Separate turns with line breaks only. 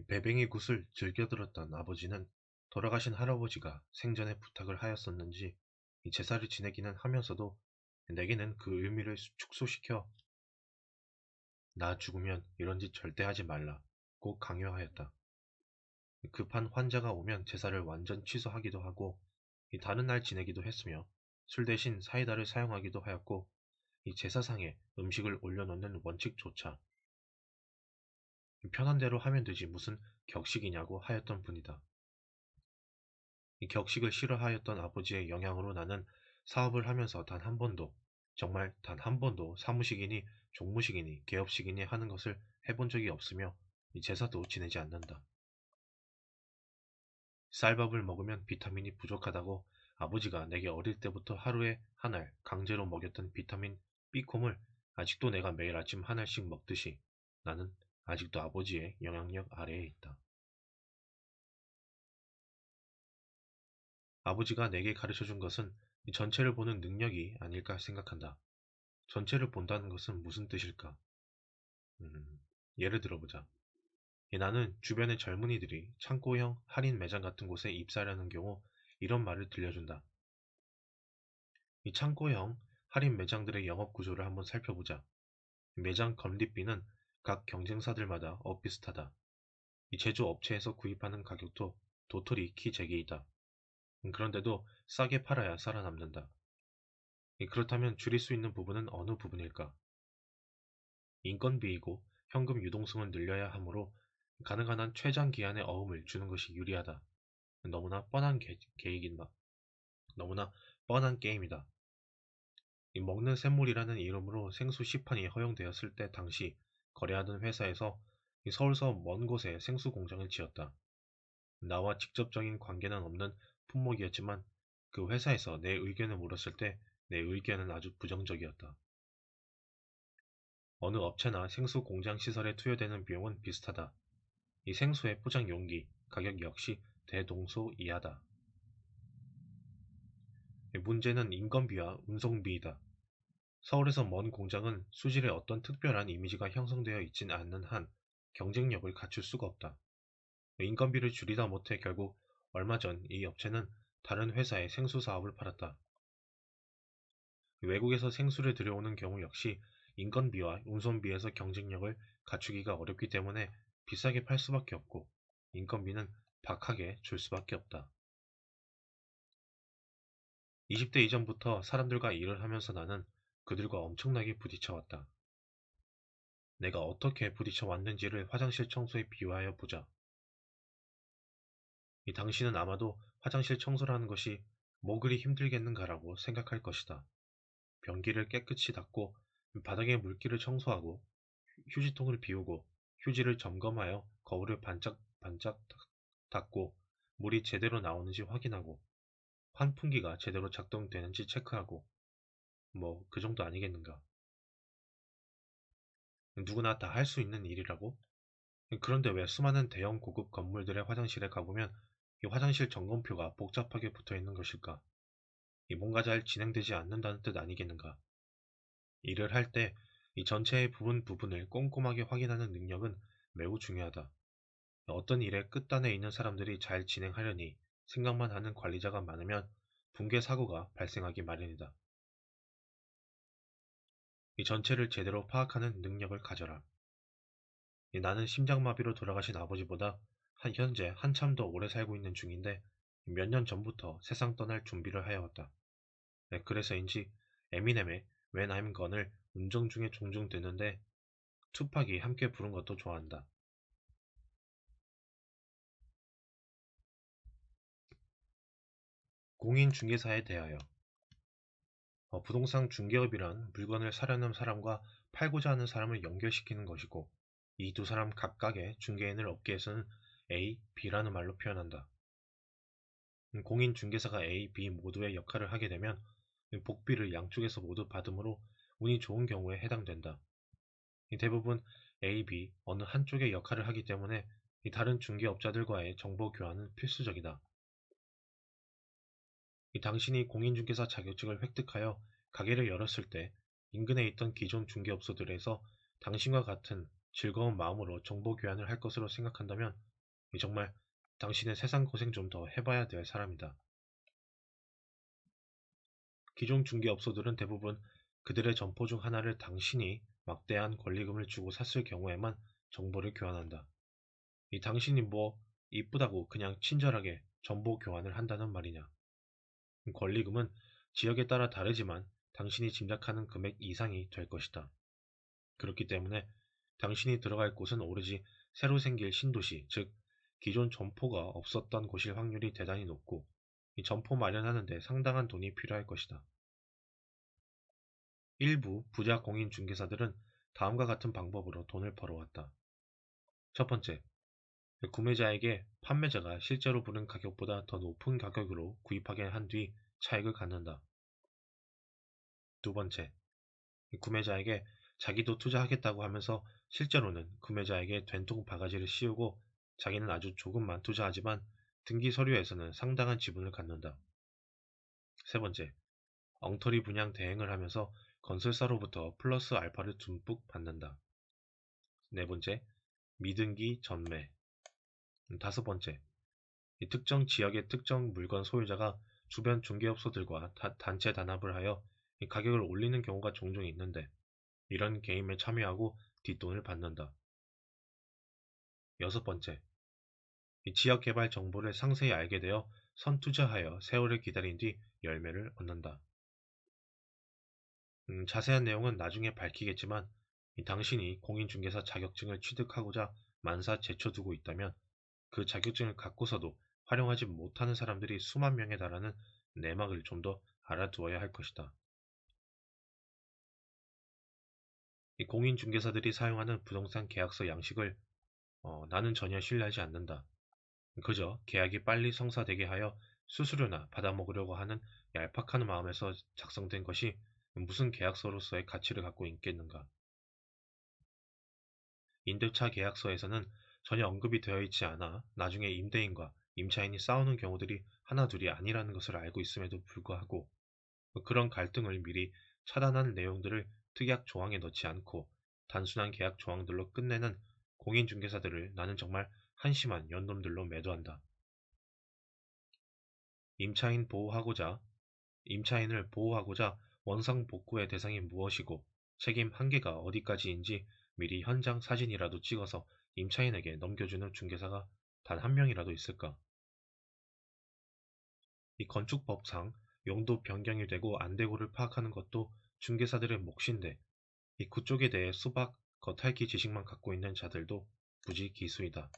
배뱅이 굿을 즐겨 들었던 아버지는 돌아가신 할아버지가 생전에 부탁을 하였었는지 이 제사를 지내기는 하면서도 내게는 그 의미를 축소시켜 나 죽으면 이런 짓 절대 하지 말라 꼭 강요하였다. 급한 환자가 오면 제사를 완전 취소하기도 하고 이 다른 날 지내기도 했으며 술 대신 사이다를 사용하기도 하였고 이 제사상에 음식을 올려놓는 원칙조차 편한 대로 하면 되지 무슨 격식이냐고 하였던 분이다. 이 격식을 싫어하였던 아버지의 영향으로 나는 사업을 하면서 단 한 번도, 정말 단 한 번도 사무식이니 종무식이니 개업식이니 하는 것을 해본 적이 없으며 이 제사도 지내지 않는다. 쌀밥을 먹으면 비타민이 부족하다고 아버지가 내게 어릴 때부터 하루에 한 알 강제로 먹였던 비타민 B콤을 아직도 내가 매일 아침 한 알씩 먹듯이 나는 아직도 아버지의 영향력 아래에 있다. 아버지가 내게 가르쳐준 것은 이 전체를 보는 능력이 아닐까 생각한다. 전체를 본다는 것은 무슨 뜻일까? 예를 들어보자. 나는 주변의 젊은이들이 창고형 할인 매장 같은 곳에 입사하려는 경우 이런 말을 들려준다. 이 창고형 할인 매장들의 영업 구조를 한번 살펴보자. 매장 건립비는 각 경쟁사들마다 비슷하다. 이 제조업체에서 구입하는 가격도 도토리 키 재기이다. 그런데도 싸게 팔아야 살아남는다. 그렇다면 줄일 수 있는 부분은 어느 부분일까? 인건비이고 현금 유동성을 늘려야 하므로 가능한 한 최장 기한의 어음을 주는 것이 유리하다. 너무나 뻔한 계획이다. 너무나 뻔한 게임이다. 이 먹는 샘물이라는 이름으로 생수 시판이 허용되었을 때 당시 거래하던 회사에서 서울서 먼 곳에 생수 공장을 지었다. 나와 직접적인 관계는 없는 품목이었지만 그 회사에서 내 의견을 물었을 때 내 의견은 아주 부정적이었다. 어느 업체나 생수 공장 시설에 투여되는 비용은 비슷하다. 이 생수의 포장 용기, 가격 역시 대동소이하다. 문제는 인건비와 운송비이다. 서울에서 먼 공장은 수질에 어떤 특별한 이미지가 형성되어 있진 않는 한 경쟁력을 갖출 수가 없다. 인건비를 줄이다 못해 결국 얼마 전 이 업체는 다른 회사에 생수 사업을 팔았다. 외국에서 생수를 들여오는 경우 역시 인건비와 운송비에서 경쟁력을 갖추기가 어렵기 때문에 비싸게 팔 수밖에 없고 인건비는 박하게 줄 수밖에 없다. 20대 이전부터 사람들과 일을 하면서 나는 그들과 엄청나게 부딪혀왔다. 내가 어떻게 부딪혀왔는지를 화장실 청소에 비유하여 보자. 이 당신은 아마도 화장실 청소라는 것이 뭐 그리 힘들겠는가라고 생각할 것이다. 변기를 깨끗이 닦고 바닥에 물기를 청소하고 휴지통을 비우고 휴지를 점검하여 거울을 반짝반짝 닦고 물이 제대로 나오는지 확인하고 환풍기가 제대로 작동되는지 체크하고 뭐 그 정도 아니겠는가. 누구나 다 할 수 있는 일이라고? 그런데 왜 수많은 대형 고급 건물들의 화장실에 가보면 이 화장실 점검표가 복잡하게 붙어 있는 것일까? 이 뭔가 잘 진행되지 않는다는 뜻 아니겠는가? 일을 할 때 이 전체의 부분을 꼼꼼하게 확인하는 능력은 매우 중요하다. 어떤 일의 끝단에 있는 사람들이 잘 진행하려니 생각만 하는 관리자가 많으면 붕괴 사고가 발생하기 마련이다. 이 전체를 제대로 파악하는 능력을 가져라. 나는 심장마비로 돌아가신 아버지보다 현재 한참 더 오래 살고 있는 중인데 몇 년 전부터 세상 떠날 준비를 하여왔다. 그래서인지 에미넴의 When I'm Gone을 운전 중에 종종 듣는데 투팍이 함께 부른 것도 좋아한다. 공인중개사에 대하여 부동산 중개업이란 물건을 사려는 사람과 팔고자 하는 사람을 연결시키는 것이고 이 두 사람 각각의 중개인을 업계에서는 A, B라는 말로 표현한다. 공인중개사가 A, B 모두의 역할을 하게 되면 복비를 양쪽에서 모두 받으므로 운이 좋은 경우에 해당된다. 대부분 A, B 어느 한쪽의 역할을 하기 때문에 다른 중개업자들과의 정보 교환은 필수적이다. 당신이 공인중개사 자격증을 획득하여 가게를 열었을 때 인근에 있던 기존 중개업소들에서 당신과 같은 즐거운 마음으로 정보 교환을 할 것으로 생각한다면 정말 당신의 세상 고생 좀 더 해봐야 될 사람이다. 기존 중개업소들은 대부분 그들의 점포 중 하나를 당신이 막대한 권리금을 주고 샀을 경우에만 정보를 교환한다. 이 당신이 뭐 이쁘다고 그냥 친절하게 정보 교환을 한다는 말이냐. 권리금은 지역에 따라 다르지만 당신이 짐작하는 금액 이상이 될 것이다. 그렇기 때문에 당신이 들어갈 곳은 오로지 새로 생길 신도시, 즉 기존 점포가 없었던 곳일 확률이 대단히 높고 이 점포 마련하는데 상당한 돈이 필요할 것이다. 일부 부자 공인 중개사들은 다음과 같은 방법으로 돈을 벌어왔다. 첫 번째, 구매자에게 판매자가 실제로 부른 가격보다 더 높은 가격으로 구입하게 한 뒤 차익을 갖는다. 두 번째, 구매자에게 자기도 투자하겠다고 하면서 실제로는 구매자에게 된통 바가지를 씌우고 자기는 아주 조금만 투자하지만 등기 서류에서는 상당한 지분을 갖는다. 세 번째, 엉터리 분양 대행을 하면서 건설사로부터 플러스 알파를 듬뿍 받는다. 네 번째, 미등기 전매. 다섯 번째, 특정 지역의 특정 물건 소유자가 주변 중개업소들과 단체 단합을 하여 가격을 올리는 경우가 종종 있는데 이런 게임에 참여하고 뒷돈을 받는다. 여섯 번째, 지역 개발 정보를 상세히 알게 되어 선투자하여 세월을 기다린 뒤 열매를 얻는다. 자세한 내용은 나중에 밝히겠지만 당신이 공인중개사 자격증을 취득하고자 만사 제쳐두고 있다면 그 자격증을 갖고서도 활용하지 못하는 사람들이 수만 명에 달하는 내막을 좀 더 알아두어야 할 것이다. 이 공인중개사들이 사용하는 부동산 계약서 양식을 나는 전혀 신뢰하지 않는다. 그저 계약이 빨리 성사되게 하여 수수료나 받아먹으려고 하는 얄팍한 마음에서 작성된 것이 무슨 계약서로서의 가치를 갖고 있겠는가. 임대차 계약서에서는 전혀 언급이 되어 있지 않아 나중에 임대인과 임차인이 싸우는 경우들이 하나둘이 아니라는 것을 알고 있음에도 불구하고 그런 갈등을 미리 차단한 내용들을 특약 조항에 넣지 않고 단순한 계약 조항들로 끝내는 공인중개사들을 나는 정말 한심한 연놈들로 매도한다. 임차인을 보호하고자 원상복구의 대상이 무엇이고 책임 한계가 어디까지인지 미리 현장 사진이라도 찍어서 임차인에게 넘겨주는 중개사가 단 한 명이라도 있을까? 이 건축법상 용도 변경이 되고 안 되고를 파악하는 것도 중개사들의 몫인데 이 그쪽에 대해 수박, 겉핥기 지식만 갖고 있는 자들도 부지 기수이다.